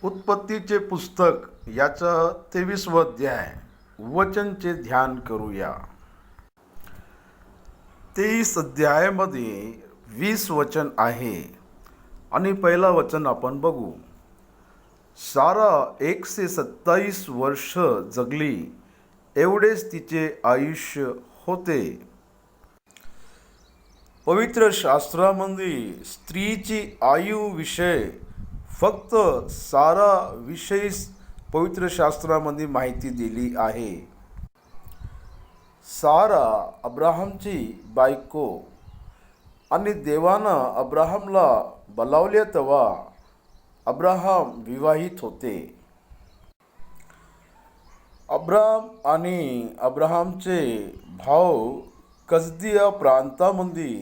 उत्पत्तीचे पुस्तक याचं 23वा अध्याय वचनचे ध्यान करूया. 23 अध्यायामध्ये 20 वचन आहे आणि पहिला वचन आपण बघू. सारा 127 वर्ष जगली, एवढेच तिचे आयुष्य होते. पवित्र शास्त्रामध्ये स्त्रीची आयु विषय फक्त सारा विषयी पवित्र शास्त्रामध्ये माहिती दिली आहे. सारा अब्राहमची बायको आणि देवानं अब्राहमला बोलावले तेव्हा अब्राहम विवाहित होते. अब्राम आणि अब्राहमचे भाऊ कसदिया प्रांतामध्ये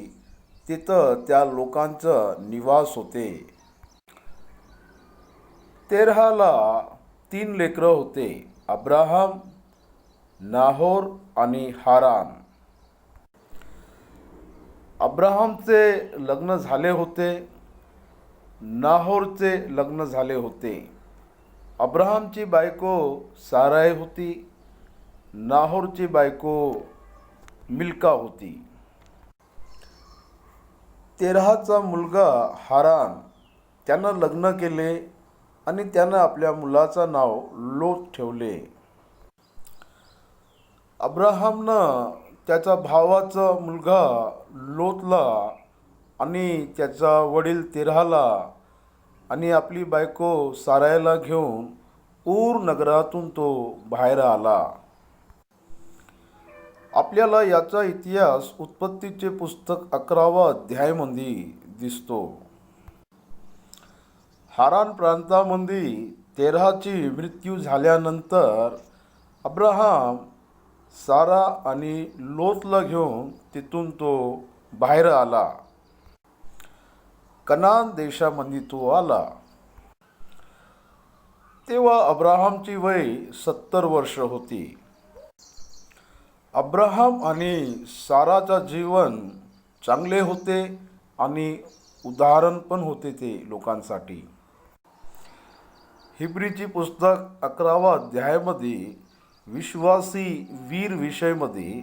तिथं त्या लोकांचं निवास होते. तेरहाला 3 लेकरं होते, अब्राहम, नाहोर आणि हारान. अब्राहमचे लग्न झाले होते, नाहोरचे लग्न झाले होते. अब्राहमची बायको साराय होती, नाहोरची बायको मिल्का होती. तेरहाचा मुलगा हारान त्यानं लग्न केले आणि त्यानं आपल्या मुलाचं नाव लोत ठेवले. अब्राहमनं त्याच्या भावाचा मुलगा लोतला आणि त्याचा वडील तेरहाला आणि आपली बायको सारायला घेऊन ऊर नगरातून तो बाहेर आला. आपल्याला याचा इतिहास उत्पत्तीचे पुस्तक 11वा अध्यायामध्ये दिसतो. हारान प्रांतामध्ये तेरहाची मृत्यू झाल्यानंतर अब्राहम सारा आणि लोतला घेऊन तिथून तो बाहेर आला. कनान देशामध्ये तो आला. तेव्हा अब्राहमची वय 70 वर्ष होती. अब्राहम आणि साराचा जीवन चांगले होते आणि उदाहरण पण होते ते लोकांसाठी. हिब्रीची पुस्तक 11वा अध्यायामध्ये विश्वासी वीर विषयमध्ये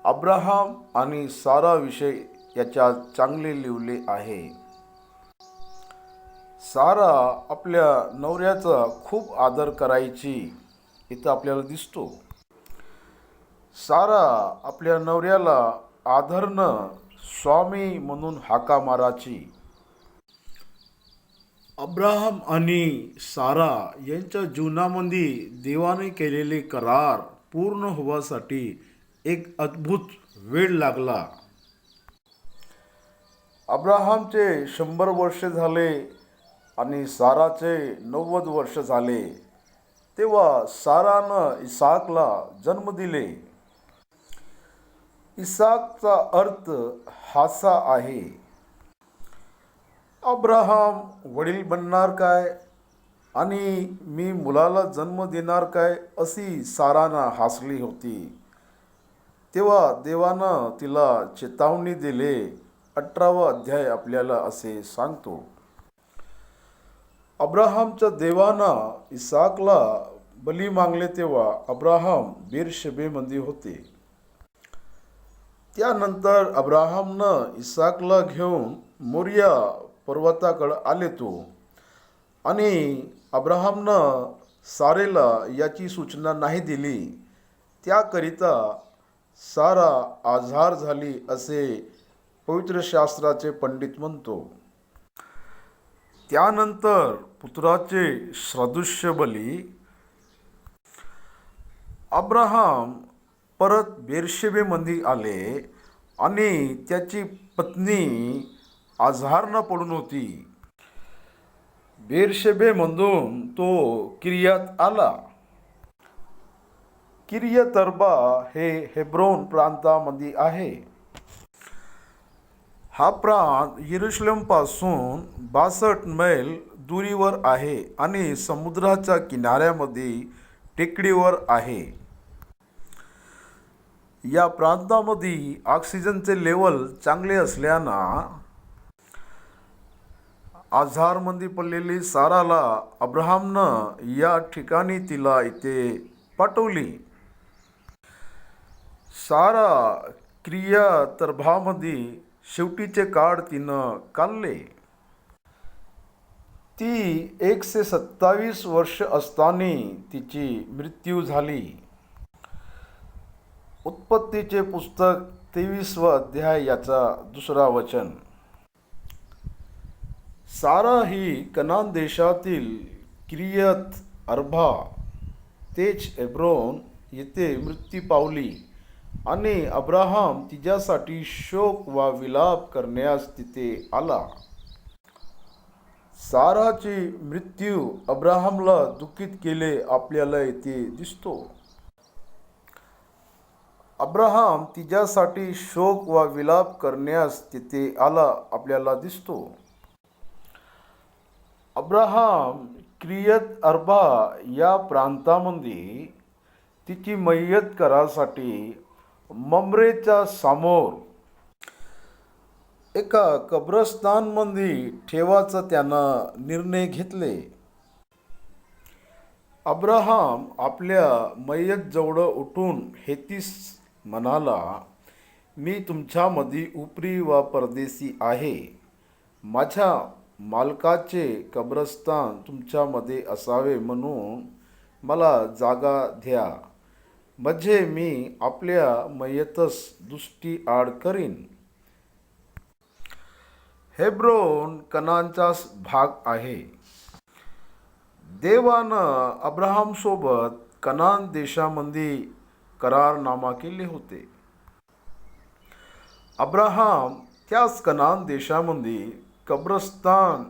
अब्राहम आणि सारा विषय याच्यात चांगले लिहिले आहे. सारा आपल्या नवऱ्याचा खूप आदर करायची इथं आपल्याला दिसतो. सारा आपल्या नवऱ्याला आदरनं स्वामी म्हणून हाका मारायची. अब्राहम आणि सारा यांच्या जीवनामध्ये देवाने केलेले करार पूर्ण होण्यासाठी एक अद्भुत वेळ लागला. अब्राहमचे 100 वर्ष झाले आणि साराचे 90 वर्ष झाले तेव्हा सारानं इसाकला जन्म दिले. इसाकचा अर्थ हासा आहे. अब्राहम वडील बनणार काय आणि मी मुलाला जन्म देणार काय अशी सारानं हसली होती. तेव्हा देवानं तिला चेतावणी दिले. 18वा अध्याय आपल्याला असे सांगतो. अब्राहमच्या देवानं इसाकला बली मागले तेव्हा अब्राहम बेरशेबेमध्ये होते. त्यानंतर अब्राहमनं इसाकला घेऊन मोरिया पर्वताकडे आले तो आणि अब्राहमनं सारेला याची सूचना नाही दिली. त्याकरिता सारा आजार झाली असे पवित्र शास्त्राचे पंडित म्हणतो. त्यानंतर पुत्राचे सदृश्य बली अब्राहम परत बेरशेबेमध्ये आले आणि त्याची पत्नी आजारनं पडून होती. बेरशेबेमधून तो किर्यात आला. किर्यत अर्बा हे हेब्रोन प्रांतामध्ये आहे. हा प्रांत येरुशलेमपासून 62 मैल दुरीवर आहे आणि समुद्राच्या किनाऱ्यामध्ये टेकडीवर आहे. या प्रांतामध्ये ऑक्सिजनचे लेवल चांगले असल्यानं आजारमंदी पडलेली साराला अब्राहामनं या ठिकाणी तिला इथे पाठवली. सारा क्रियातर्भामध्ये शेवटीचे काळ तिनं काढले. ती 127 वर्ष असताना तिची मृत्यू झाली. उत्पत्तीचे पुस्तक 23 अध्याय याचा 2 वचन. सारा ही कनान देशातील किर्यत अर्बा तेच हेब्रोन येथे मृत्यू पावली आणि अब्राहाम तिच्यासाठी शोक वा विलाप करण्यास तिथे आला. साराची मृत्यू अब्राहामला दुःखित केले आपल्याला येथे दिसतो. अब्राहाम तिच्यासाठी शोक वा विलाप करण्यास तिथे आला आपल्याला दिसतो. अब्राहाम किर्यत अर्बा या प्रांतामध्ये तिची मय्यत करासाठी ममरेच्या समोर एका कब्रस्तानमध्ये ठेवायचा त्यानं निर्णय घेतले. अब्राहाम आपल्या मय्यतजवळ उठून हेतीस म्हणाला, मी तुमच्यामध्ये उपरी व परदेशी आहे. माझ्या मालकाचे कब्रस्तान तुमच्यामध्ये असावे म्हणून मला जागा द्या, म्हणजे मी आपल्या मय्यतस दृष्टी आड करीन. हेब्रोन कनानचाच भाग आहे. देवानं अब्राहामसोबत कनान देशामध्ये करारनामा केले होते. अब्राहाम त्याच कनान देशामध्ये कब्रस्तान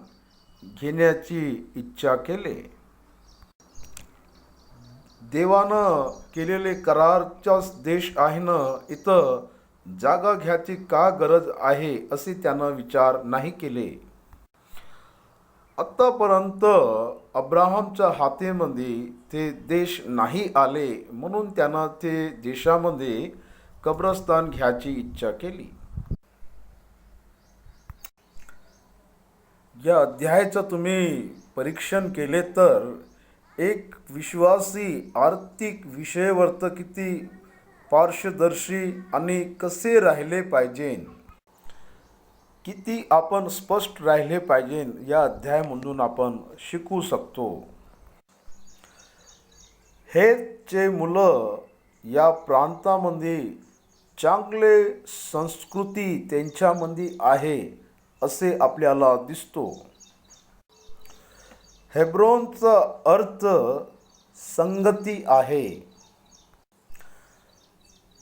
घेण्याची इच्छा केली. देवानं केलेले करारचाच देश आहे ना, इथं जागा घ्यायची का गरज आहे असे त्यानं विचार नाही केले. आत्तापर्यंत अब्राहामच्या हातेमध्ये ते देश नाही आले म्हणून त्यानं ते देशामध्ये कब्रस्तान घ्यायची इच्छा केली. या अध्यायाचं तुम्ही परीक्षण केले तर एक विश्वासी आर्थिक विषयावर किती पारदर्शी आणि कसे राहिले पाहिजे, किती आपण स्पष्ट राहिले पाहिजे या अध्यायामधून आपण शिकू शकतो. हेचे मुलं या प्रांतामध्ये चांगले संस्कृती त्यांच्यामध्ये आहे असे आपल्याला दिसतो. हेब्रोनचा अर्थ संगती आहे.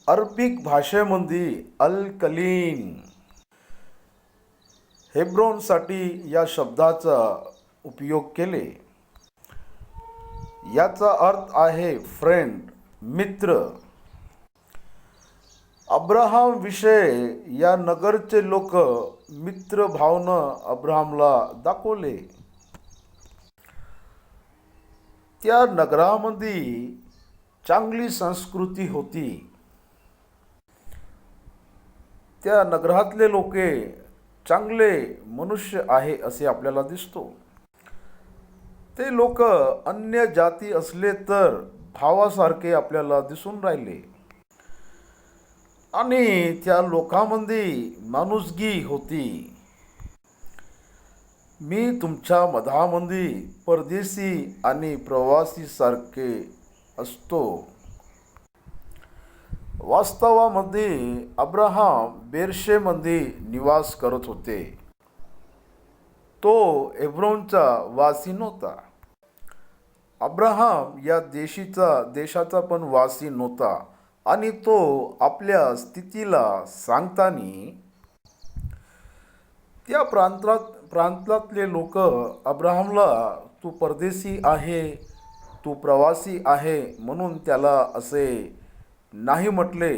अरबिक भाषेमध्ये अल-कलीन हेब्रोनसाठी या शब्दाचा उपयोग केले. याचा अर्थ आहे फ्रेंड, मित्र. अब्राहाम विषय या नगरचे लोक मित्र भावनं अब्राहामला दाखवले. त्या नगरामध्ये चांगली संस्कृती होती. त्या नगरातले लोक चांगले मनुष्य आहे असे आपल्याला दिसतो. ते लोक अन्य जाती असले तर भावासारखे आपल्याला दिसून राहिले आणि त्या लोकांमध्ये माणुसकी होती. मी तुमच्या मधामध्ये परदेशी आणि प्रवासी सारखे असतो. वास्तवामध्ये अब्राहाम बेर्शेमध्ये निवास करत होते. तो हेब्रोनचा वासी नव्हता. अब्राहाम या देशाचा पण वासी नव्हता आणि तो आपल्या स्थितीला सांगताना त्या प्रांतातले लोक अब्राहामला तू परदेशी आहे, तू प्रवासी आहे म्हणून त्याला असे नाही म्हटले.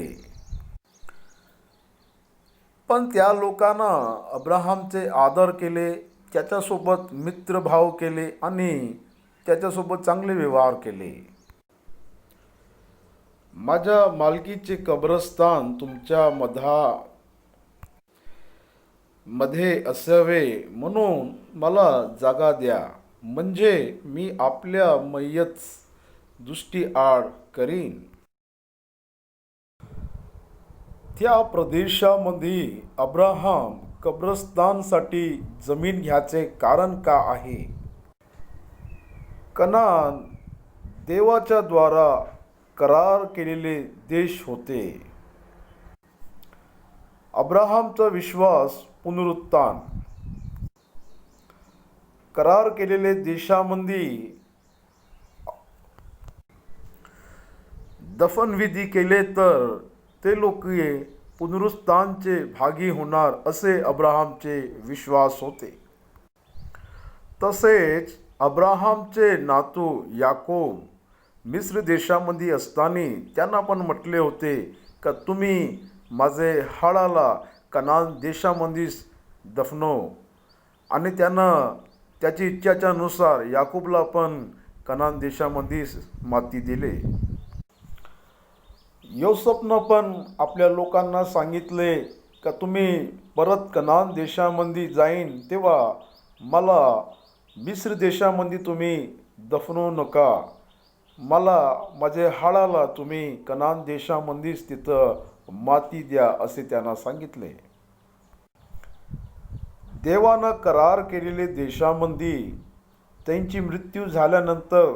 पण त्या लोकांना अब्राहामचे आदर केले, त्याच्यासोबत मित्रभाव केले आणि त्याच्यासोबत चांगले व्यवहार केले. माझ्या मालकीचे कब्रस्तान मध्ये असावे म्हणून मला जागा द्या, म्हणजे मी आपल्या मय्यत दृष्टी आड करीन. त्या प्रदेशामध्ये अब्राहम कब्रस्तानसाठी जमीन घ्यायचे कारण का आहे? कनान देवाच्या द्वारा करार केलेले देश होते. अब्राहामचा विश्वास पुनरुत्थान. करार केलेले देशामध्ये दफनविधी केले तर ते लोक पुनरुत्थानचे भागी होणार असे अब्राहामचे विश्वास होते. तसेच अब्राहामचे नातू याकोब मिस्र देशामध्ये असताना त्यांना पण म्हटले होते का तुम्ही माझे हाडाला कनान देशामध्येच दफनव, आणि त्यानं त्याची इच्छाच्यानुसार याकूबला पण कनान देशामध्येच माती दिले. योसेफनं पण आपल्या लोकांना सांगितले का तुम्ही परत कनान देशामध्ये जाईन तेव्हा मला मिस्र देशामध्ये तुम्ही दफनवू नका, मला माझ्या हाडाला तुम्ही कनान देशामध्येच तिथं माती द्या असे त्यांना सांगितले. देवानं करार केलेले देशामध्ये त्यांची मृत्यू झाल्यानंतर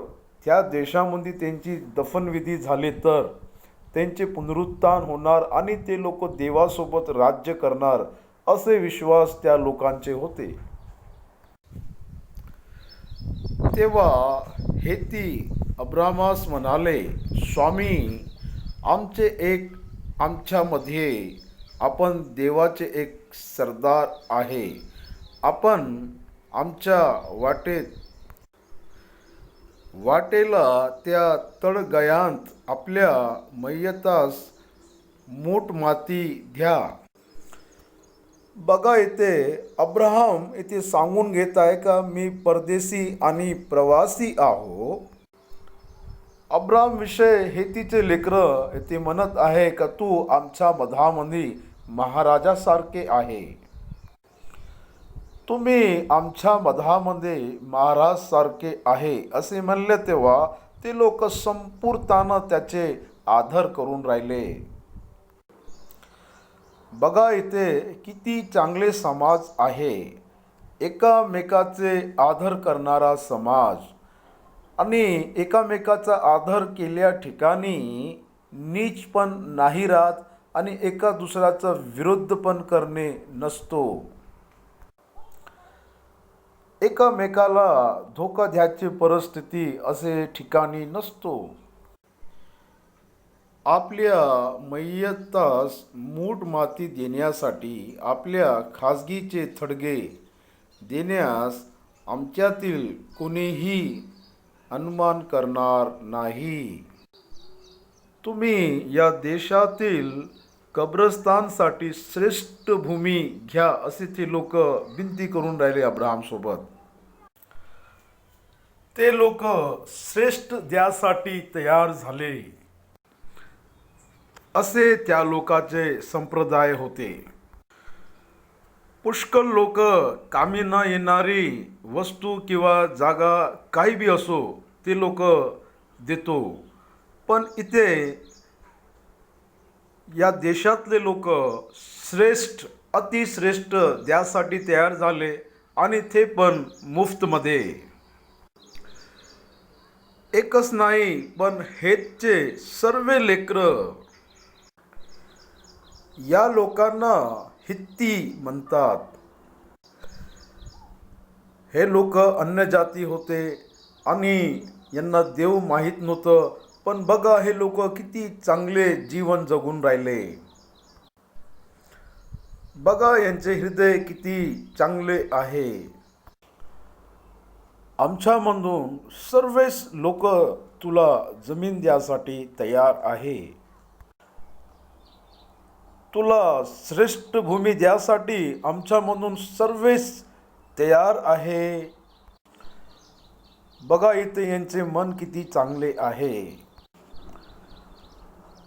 त्या देशामध्ये त्यांची दफनविधी झाली तर त्यांचे पुनरुत्थान होणार आणि ते लोक देवासोबत राज्य करणार असे विश्वास त्या लोकांचे होते. तेव्हा हेती अब्रामास म्हणाले, स्वामी, आमच्यामध्ये आपण देवाचे एक सरदार आहे. आपण आमच्या वाटेला त्या तळगयांत आपल्या मय्यतास मूठ माती द्या. बघा, इथे अब्राहम इथे सांगून घेत आहे का मी परदेशी आणि प्रवासी आहो. अब्राहम विषय हेतीचे लेकरं इथे म्हणत आहे का तू आमच्या मधामध्ये महाराजासारखे आहे. तुम्ही आमच्या मधामध्ये महाराज सारखे आहे असे म्हणले तेव्हा ते लोक संपूर्णपणे त्याचे आदर करून राहिले. बघा इथे किती चांगले समाज आहे, एकामेकाचे आदर करणारा समाज, आणि एकामेकाचा आदर केल्या ठिकाणी नीच पण नाही राहत आणि एका दुसऱ्याचा विरोध पण करणे नसतो. एकामेकाला धोका द्यायची परिस्थिती असे ठिकाणी नसतो. आपल्या मय्यतास मूठ माती देण्यासाठी आपल्या खाजगीचे थडगे देण्यास आमच्यातील कोणीही अनुमान करणार नाही. तुम्ही या देशातील कब्रस्तानसाठी श्रेष्ठ भूमी घ्या असे ते लोक विनंती करून राहिले अब्राहमसोबत. ते लोक श्रेष्ठ द्यासाठी तयार झाले असे त्या लोकांचे संप्रदाय होते. पुष्कळ लोक कामी न येणारी वस्तू किंवा जागा काही बी असो ते लोक देतो, पण इथे या देशातले लोक श्रेष्ठ अतिश्रेष्ठ द्यासाठी तयार झाले, आणि ते पण मुफ्तमध्ये. एकच नाही पण हेतचे सर्व लेकरं. या लोकांना हित्ती म्हणतात. हे लोक अन्य जाती होते आणि यांना देव माहीत नव्हतं, पण बघा हे लोक किती चांगले जीवन जगून राहिले. बघा यांचे हृदय किती चांगले आहे. आमच्यामधून सर्वच लोक तुला जमीन द्यासाठी तयार आहे. तुला श्रेष्ठ भूमी द्यासाठी आमच्यामधून सर्वच तयार आहे. बघा इथे यांचे मन किती चांगले आहे.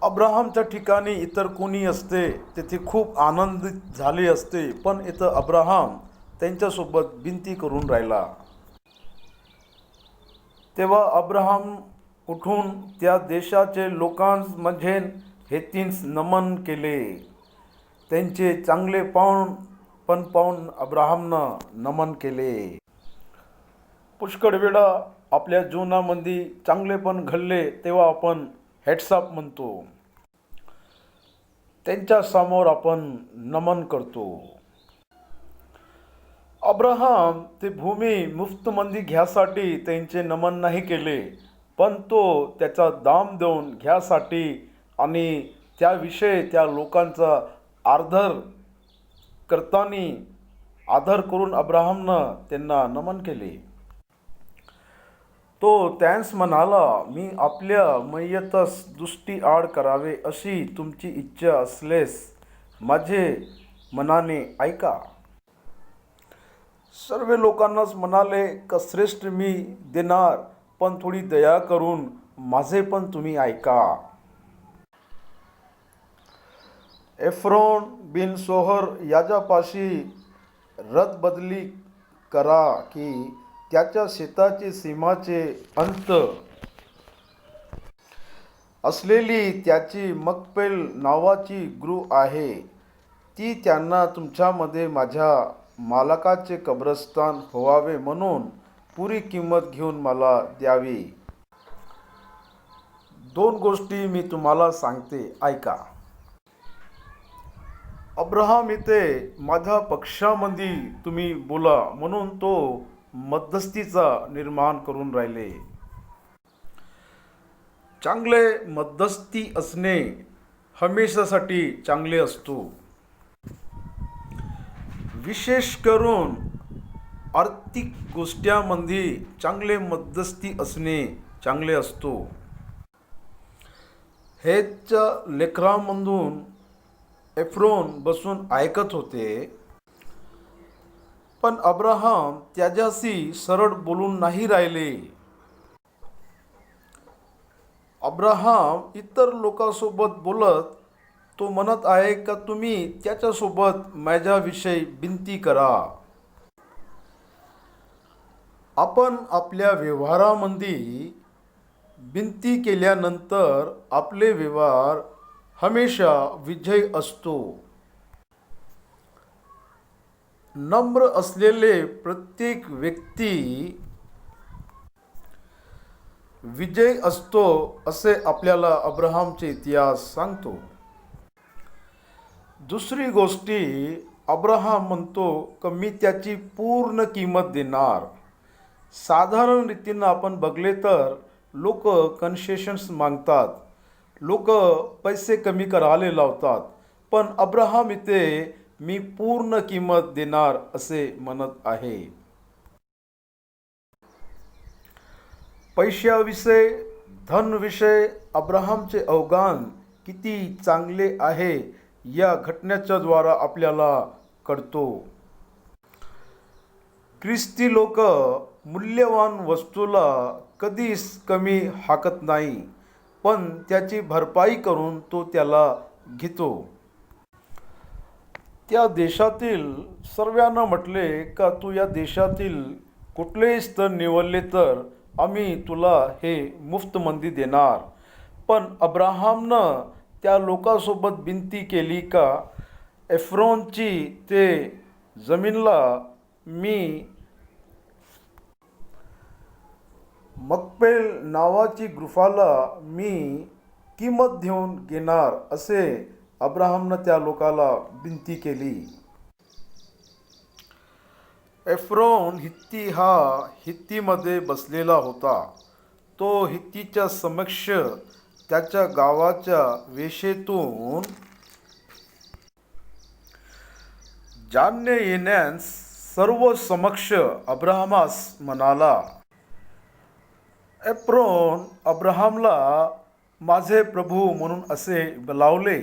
अब्राहामच्या ठिकाणी इतर कोणी असते तेथे खूप आनंदित झाले असते, पण इथं अब्राहाम त्यांच्यासोबत विनंती करून राहिला. तेव्हा अब्राहाम उठून त्या देशाचे लोकांमध्ये हेतीस नमन केले. त्यांचे चांगले पाहून अब्राहामनं नमन केले. पुष्कळ वेळा आपल्या जीवनामध्ये चांगलेपण घडले तेव्हा आपण हेड्सअप म्हणतो, त्यांच्या समोर आपण नमन करतो. अब्राहाम ते भूमी मुफ्तमध्ये घ्यासाठी त्यांचे नमन नाही केले, पण तो त्याचा दाम देऊन घ्यासाठी आणि त्याविषयी त्या लोकांचा आदर करून अब्राहामनं त्यांना नमन केले. तो त्यांस म्हणाला, मी आपल्या मय्यतस दृष्टी आड करावे अशी तुमची इच्छा असल्यास माझे मनाने ऐका. सर्व लोकांनाच म्हणाले का श्रेष्ठ मी देणार, पण थोडी दया करून माझे पण तुम्ही ऐका. एफ्रोन बिन सोहर याच्यापाशी रदबदली करा की त्याच्या शेताचे सीमाचे अंत असलेली त्याची मकपेल नावाची गृह आहे, ती त्यांना तुमच्यामध्ये माझ्या मालकाचे कब्रस्तान व्हावे म्हणून पुरी किंमत घेऊन मला द्यावी. 2 गोष्टी मी तुम्हाला सांगते, ऐका. अब्राहाम इथे माझ्या पक्षामध्ये तुम्ही बोला म्हणून तो मध्यस्थीचा निर्माण करून राहिले. चांगले मध्यस्थी असणे हमेशासाठी चांगले असतो. विशेष करून आर्थिक गोष्टींमध्ये चांगले मध्यस्थी असणे चांगले असतो. हेच्या लेकरांमधून एफ्रोन बसून ऐकत होते, पण अब्राहाम त्याच्याशी सरळ बोलून नाही राहिले. अब्राहाम इतर लोकांसोबत बोलत तो म्हणत आहे का तुम्ही त्याच्यासोबत माझ्याविषयी विनंती करा. आपण आपल्या व्यवहारामध्ये विनंती केल्यानंतर आपले व्यवहार हमेशा विजयी असतो. नम्र असलेले प्रत्येक व्यक्ती विजयी असतो असे आपल्याला अब्राहामचे इतिहास सांगतो. दुसरी गोष्टी अब्राहाम म्हणतो की मी त्याची पूर्ण किंमत देणार. साधारण रीतीनं आपण बघले तर लोक कन्सेशन्स मागतात, लोक पैसे कमी करायला लावतात, पण अब्राहाम इथे मी पूर्ण किंमत देणार असे म्हणत आहे. पैशाविषयी धनविषयी अब्राहामचे अवगान किती चांगले आहे या घटनेच्या द्वारा आपल्याला कळतो. ख्रिस्ती लोक मूल्यवान वस्तूला कधीच कमी हाकत नाही, पण त्याची भरपाई करून तो त्याला घेतो. त्या देशातील सर्वांना म्हटले का तू या देशातील कुठलेही स्थळ निवडले तर आम्ही तुला हे मुफ्तमध्ये देणार. पण अब्राहामनं त्या लोकांसोबत विनंती केली का एफ्रोनची ते जमीनला मी मकपेल नावाची गुफाला मी किंमत देऊन घेणार असे अब्राहामनं त्या लोकाला विनंती केली. एफ्रोन हित्ती हा हित्तीमध्ये बसलेला होता. तो हित्तीच्या समक्ष त्याच्या गावाच्या वेशेतून जाणे येण्यास सर्व समक्ष अब्राहामास म्हणाला. एफ्रोन अब्राहामला माझे प्रभू म्हणून असे बोलावले.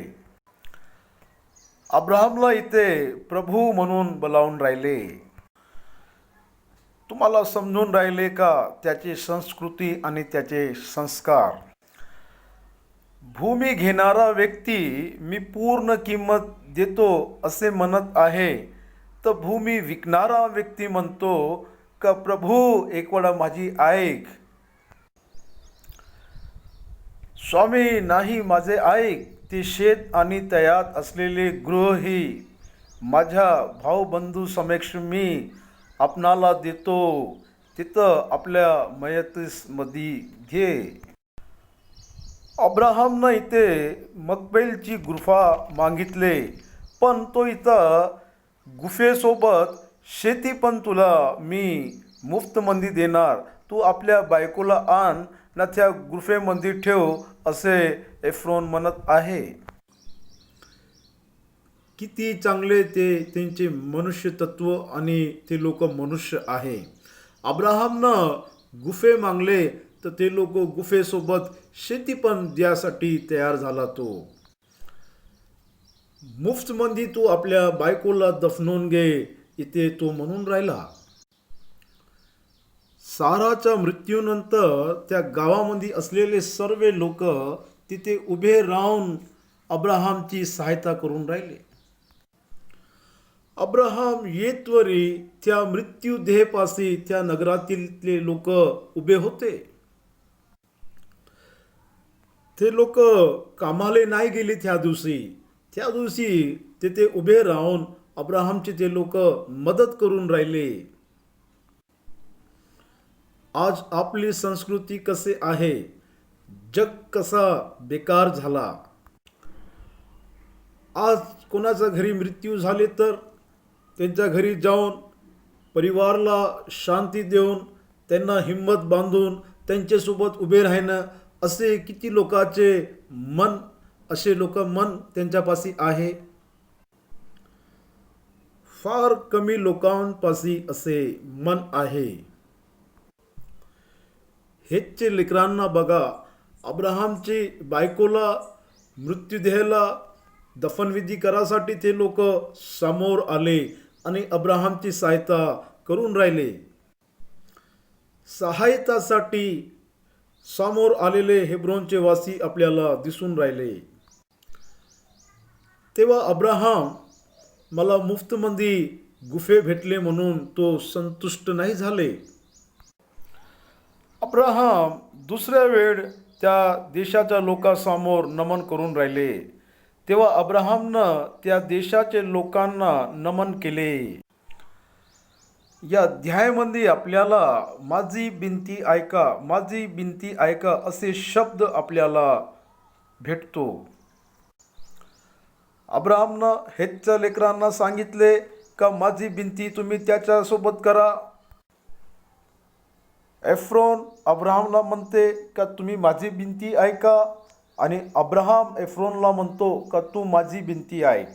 अब्राहामला इथे प्रभू म्हणून बोलावून राहिले. तुम्हाला समजून राहिले का त्याची संस्कृती आणि त्याचे संस्कार. भूमी घेणारा व्यक्ती मी पूर्ण किंमत देतो असे म्हणत आहे, तर भूमी विकणारा व्यक्ती म्हणतो का प्रभू एक वेळा माझी ऐक. स्वामी नाही माझे ऐक. ते शेत आणि त्यात असलेले गृहही माझ्या भाऊबंधू समक्ष मी आपणाला देतो, तिथं आपल्या मयतीसमध्ये घे. अब्राहमनं इथे मकबेलची गुफा मागितले, पण तो इथं गुफेसोबत शेती पण तुला मी मुफ्तमध्ये देणार. तू आपल्या बायकोला आण ना त्या गुफेमध्ये ठेव असे एफ्रोन म्हणत आहे. किती चांगले ते त्यांचे मनुष्य तत्व आणि ते लोक मनुष्य आहे. अब्राहमनं गुफे मागले तर ते लोक गुफेसोबत शेती पण द्यासाठी तयार झाला. तो मुफ्तमध्ये तू आपल्या बायकोला दफनवून घे इथे तो म्हणून राहिला. साराच्या मृत्यूनंतर त्या गावामध्ये असलेले सर्व लोक तिथे उभे राहून अब्राहमची सहायता करून राहिले. अब्राहम येतवरी त्या मृत्यूदेहापाशी त्या नगरातील लोक उभे होते. ते लोक कामाला नाही गेले त्या दिवशी तिथे उभे राहून अब्राहमचे ते लोक मदत करून राहिले. आज आपली संस्कृती कसे आहे, जग कसा बेकार झाला. आज कोणाच्या घरी मृत्यू झाले तर त्यांच्या घरी जाऊन परिवाराला शांती देऊन त्यांना हिंमत बांधून त्यांच्यासोबत उभे राहणं असे किती लोकांचे मन त्यांच्यापाशी आहे. फार कमी लोकांपाशी असे मन आहे. हेचे लेकरांना बघा. अब्राहमची बायकोला मृत्यूदेहाला दफनविधी करासाठी ते लोक समोर आले आणि अब्राहमची सहायता करून राहिले. सहायतासाठी समोर आलेले हेब्रोनचे वासी आपल्याला दिसून राहिले. तेव्हा अब्राहम मला मुफ्तमध्ये गुफे भेटले म्हणून तो संतुष्ट नाही झाले. अब्राहम दुसऱ्या वेळ त्या देशाच्या लोकांसमोर नमन करून राहिले. तेव्हा अब्राहमनं त्या देशाचे लोकांना नमन केले. या अध्यायामध्ये आपल्याला माझी बिनती ऐका असे शब्द आपल्याला भेटतो. अब्राहमनं हेच्या लेकरांना सांगितले का माझी बिनती तुम्ही त्याच्यासोबत करा. एफ्रोन अब्राहमला म्हणते का तुम्ही माझी बिनती ऐका, आणि अब्राहम एफ्रोनला म्हणतो का तू माझी बिनती ऐक.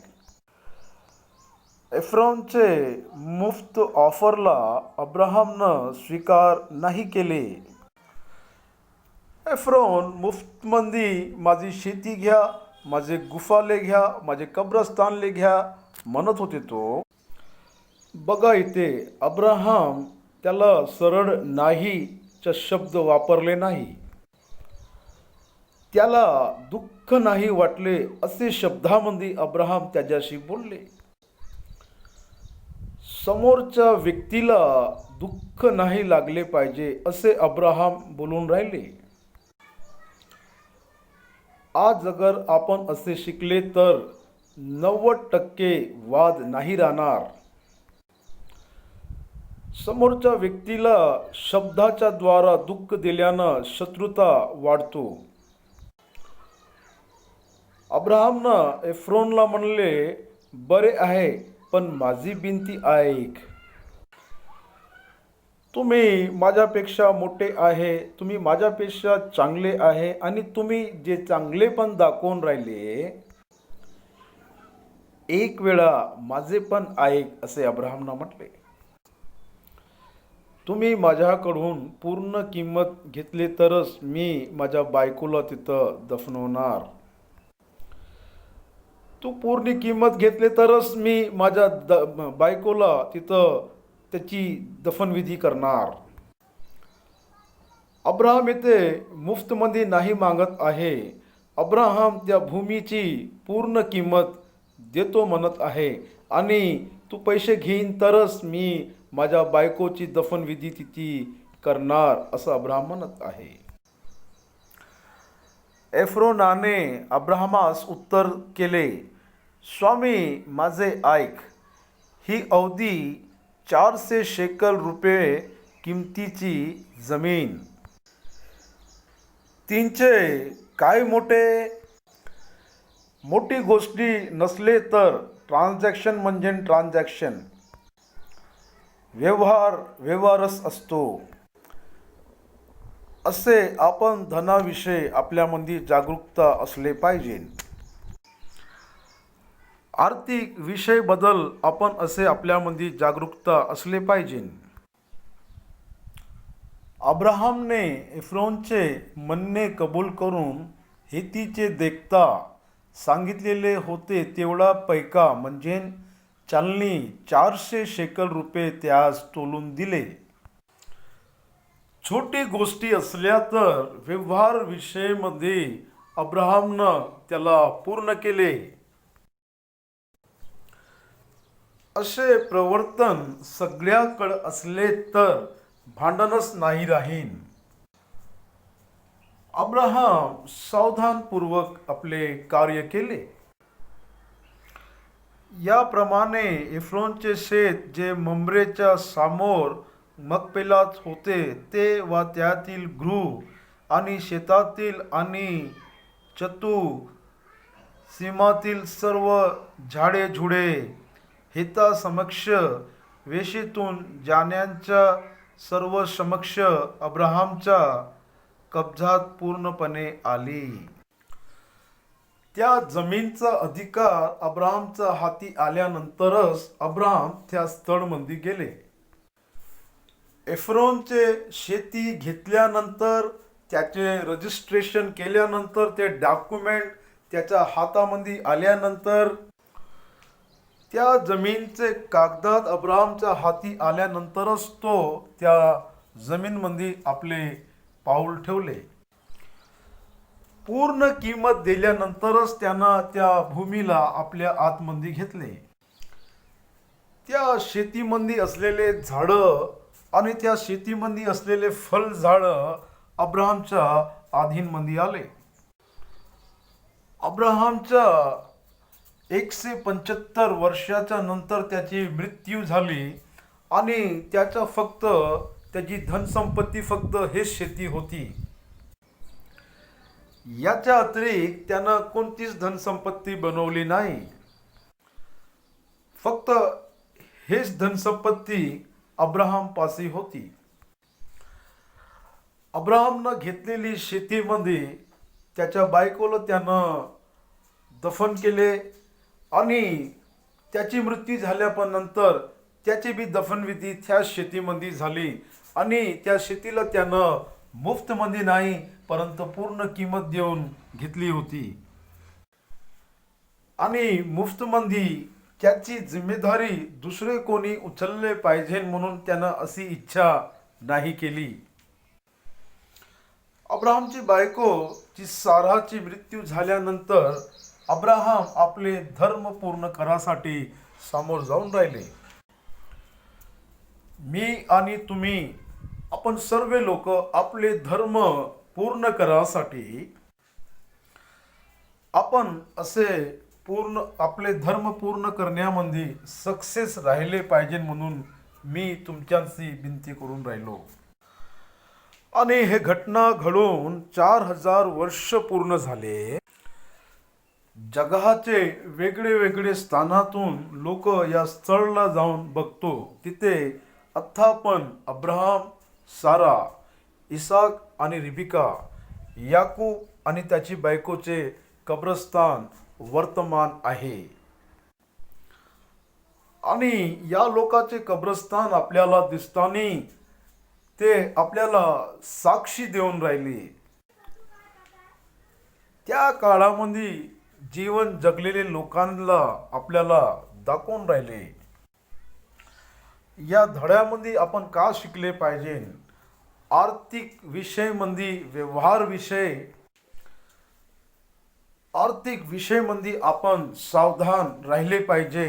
एफ्रोनचे मुफ्त ऑफरला अब्राहमनं स्वीकार नाही केले. एफ्रोन मुफ्तमध्ये माझी शेती घ्या, माझे गुफाले घ्या, माझे कब्रस्तानले घ्या म्हणत होते. तो बघा इथे अब्राहम त्याला सरळ नाहीचा शब्द वापरले नाही. त्याला दुःख नाही वाटले असे शब्दामध्ये अब्राहम त्याच्याशी बोलले. समोरच्या व्यक्तीला दुःख नाही लागले पाहिजे असे अब्राहम बोलून राहिले. आज अगर आपण असे शिकले तर 90% वाद नाही राहणार. समोरच्या व्यक्तीला शब्दाच्या द्वारा दुःख दिल्यानं शत्रुता वाढतो. अब्राहमनं एफ्रोनला म्हणले, बरे आहे पण माझी बिनती ऐक. तुम्ही माझ्यापेक्षा मोठे आहे, तुम्ही माझ्यापेक्षा चांगले आहे, आणि तुम्ही जे चांगले पण दाखवून राहिले, एक वेळा माझे पण ऐक असे अब्राहमनं म्हटले. तुम्ही माझ्याकडून पूर्ण किंमत घेतली तरच मी माझ्या बायकोला तिथं दफनवणार. तू पूर्ण किंमत घेतली तरच मी माझ्या बायकोला तिथं त्याची दफनविधी करणार. अब्राहम येथे मुफ्तमध्ये नाही मागत आहे. अब्राहम त्या भूमीची पूर्ण किंमत देतो म्हणत आहे आणि तू पैसे घेईन तरच मी माझ्या बायकोची दफनविधी तिथी करणार असं अब्राहम म्हणत आहे. एफ्रोनाने अब्राहमास उत्तर केले, स्वामी माझे ऐक, ही अवधी 400 शेकल रुपये किमतीची जमीन. तीनचे काय मोठी गोष्टी नसले तर ट्रान्झॅक्शन म्हणजे ट्रान्झॅक्शन, व्यवहारच असतो. असे आपण धनाविषयी आपल्यामध्ये जागरूकता असले पाहिजे. आर्थिक विषय बद्दल आपण असे आपल्यामध्ये जागरूकता असले पाहिजे. अब्राहमने एफ्रोनचे म्हणणे कबूल करून हेतीचे देखता सांगितलेले होते तेवढा पैका म्हणजे चालनी 400 शेकल रुपये त्यास तोलून दिले. छोटी गोष्टी असल्या तर व्यवहार विषयमध्ये अब्राहमनं त्याला पूर्ण केले. असे प्रवर्तन सगळ्याकडे असले तर भांडणच नाही राहीन. अब्राहम सावधानपूर्वक आपले कार्य केले. याप्रमाणे एफ्रोनचे शेत जे मम्रेच्या समोर मकपेलात होते ते व त्यातील गृह आणि शेतातील आणि चतु सीमातील सर्व झाडे झुडे हेता समक्ष वेशीतून जाण्याच्या सर्व समक्ष अब्राहमच्या कब्जात पूर्णपणे आली. त्या जमीनचा अधिकार अब्राहमच्या हाती आल्यानंतरच अब्राहम त्या स्थळमध्ये गेले. एफ्रोनचे शेती घेतल्यानंतर त्याचे रजिस्ट्रेशन केल्यानंतर ते डॉक्युमेंट त्याच्या हातामध्ये आल्यानंतर त्या जमीनचे कागदात अब्राहमच्या हाती आल्यानंतरच तो त्या जमीनमध्ये आपले पाऊल ठेवले. पूर्ण किंमत दिल्यानंतरच त्यानं त्या भूमीला आपल्या आतमध्ये घेतले. त्या शेतीमध्ये असलेले झाडं आणि त्या शेतीमध्ये असलेले फळ झाडं अब्राहमच्या अधीनमध्ये आले. अब्राहमच्या 175 वर्षाच्या नंतर त्याची मृत्यू झाली आणि त्याच्या फक्त त्याची धनसंपत्ती फक्त हेच शेती होती. याच्या अतिरिक्त त्यानं कोणतीच धनसंपत्ती बनवली नाही. फक्त हेच धनसंपत्ती अब्राहम पाशी होती. अब्राहमनं घेतलेली शेतीमध्ये त्याच्या बायकोला त्यानं दफन केले आणि त्याची मृत्यू झाल्यानंतर त्याची बी दफनविधी त्या शेतीमध्ये झाली आणि त्या शेतीला त्यानं मुफ्तमध्ये नाही परंतु पूर्ण किंमत देऊन घेतली होती. आणि मुफ्तमध्ये त्याची जिम्मेदारी दुसरे कोणी उचलले पाहिजे म्हणून त्यानं अशी इच्छा नाही केली. अब्राहमची बायकोची साराची मृत्यू झाल्यानंतर अब्राहम आपले धर्म पूर्ण करासाठी समोर जाऊन राहिले. मी आणि तुम्ही आपण सर्व लोक आपले धर्म पूर्ण करासाठी आपण असे आपले धर्म पूर्ण करण्यामध्ये सक्सेस राहिले पाहिजे म्हणून मी तुमच्याशी विनंती करून राहिलो. आणि हे घटना घडून 4000 वर्ष पूर्ण झाले. जगाचे वेगळे वेगळे स्थानातून लोक या स्थळाला जाऊन बघतो. तिथे आत्ता पण अब्राहम, सारा, इसाक आणि रिबिका, याकूब आणि त्याची बायकोचे कब्रस्तान वर्तमान आहे. आणि या लोकांचे कब्रस्तान आपल्याला दिसतानी ते आपल्याला साक्षी देऊन राहिली. त्या काळामध्ये जीवन जगलेले लोकांना आपल्याला दाखवून राहिले. या धड्यामध्ये आपण का शिकले पाहिजे? आर्थिक विषयमध्ये, व्यवहार विषय आर्थिक विषयमध्ये आपण सावधान राहिले पाहिजे.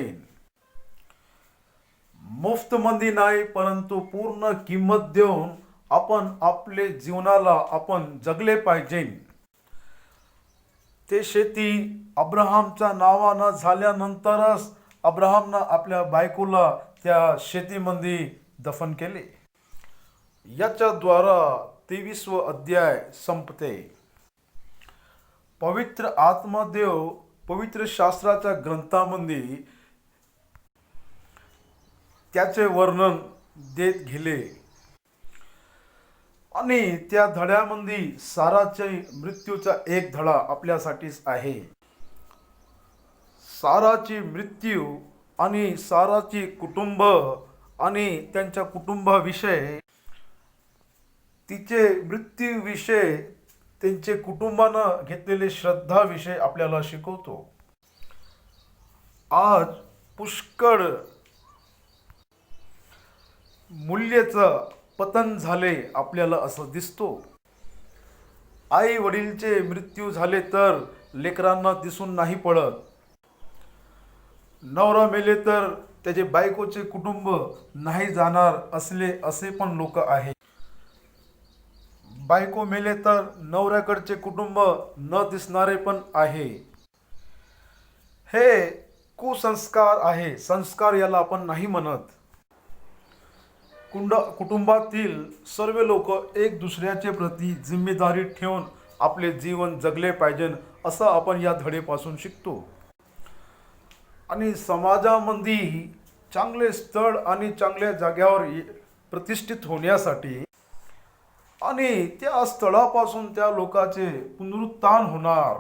मुफ्तमध्ये नाही, परंतु पूर्ण किंमत देऊन आपण आपले जीवनाला आपण जगले पाहिजे. ते शेती अब्राहामच्या नावानं झाल्यानंतरच अब्राहामनं आपल्या बायकोला त्या शेतीमध्ये दफन केले. याच्याद्वारा 23वा अध्याय संपते. पवित्र आत्मदेव पवित्र शास्त्राच्या ग्रंथामध्ये त्याचे वर्णन देत गेले आणि त्या धड्यामध्ये साराच्या मृत्यूचा एक धडा आपल्यासाठीच आहे. साराची मृत्यू आणि साराची कुटुंब आणि त्यांच्या कुटुंबाविषयी, तिचे मृत्यूविषयी, त्यांचे कुटुंबानं घेतलेले श्रद्धाविषयी आपल्याला शिकवतो. आज पुष्कळ मूल्याचं पतन झाले आपल्याला असं दिसतो. आई वडीलचे मृत्यू झाले तर लेकरांना दिसून नाही पडत. नवरा मेले तर त्याचे बायकोचे कुटुंब नाही जाणार असे पण लोक आहेत. बायको मेले तर नवऱ्याकडचे कुटुंब न दिसणारे पण आहे. हे कुसंस्कार आहे, संस्कार याला आपण नाही म्हणत. कुटुंबातील सर्व लोक एक दुसऱ्याचे प्रती जिम्मेदारी ठेवून आपले जीवन जगले पाहिजे असं आपण या धडेपासून शिकतो. आणि समाजामध्ये चांगले स्थळ आणि चांगल्या जाग्यावर प्रतिष्ठित होण्यासाठी आणि त्या स्थळापासून त्या लोकांचे पुनरुत्थान होणार.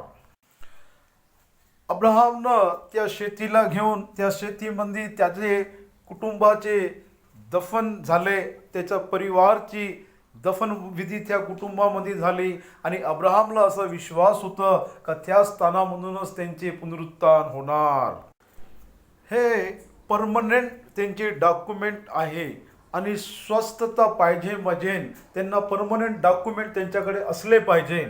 अब्राहामनं त्या शेतीला घेऊन त्या शेतीमध्ये त्याचे कुटुंबाचे दफन झाले, त्याच्या परिवारची दफनविधी त्या कुटुंबामध्ये झाली आणि अब्राहामला असा विश्वास होता का त्या स्थानामधूनच त्यांचे पुनरुत्थान होणार. हे परमनंट त्यांचे डॉक्युमेंट आहे आणि स्वस्थता पाहिजे म्हणजे त्यांना परमनंट डॉक्युमेंट त्यांच्याकडे असले पाहिजे.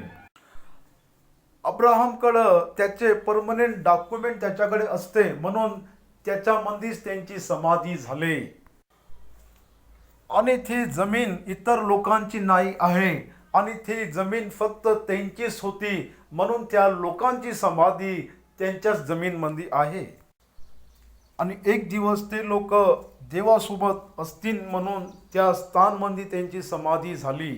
अब्राहामकडं त्याचे परमनंट डॉक्युमेंट त्याच्याकडे असते म्हणून त्याच्यामध्येच त्यांची समाधी झाली. आणि ती जमीन इतर लोकांची नाही आहे आणि ती जमीन फक्त त्यांचीच होती म्हणून त्या लोकांची समाधी त्यांच्याच जमीनमध्ये आहे. आणि एक दिवस ते लोक देवासोबत असतील म्हणून त्या स्थानमध्ये त्यांची समाधी झाली.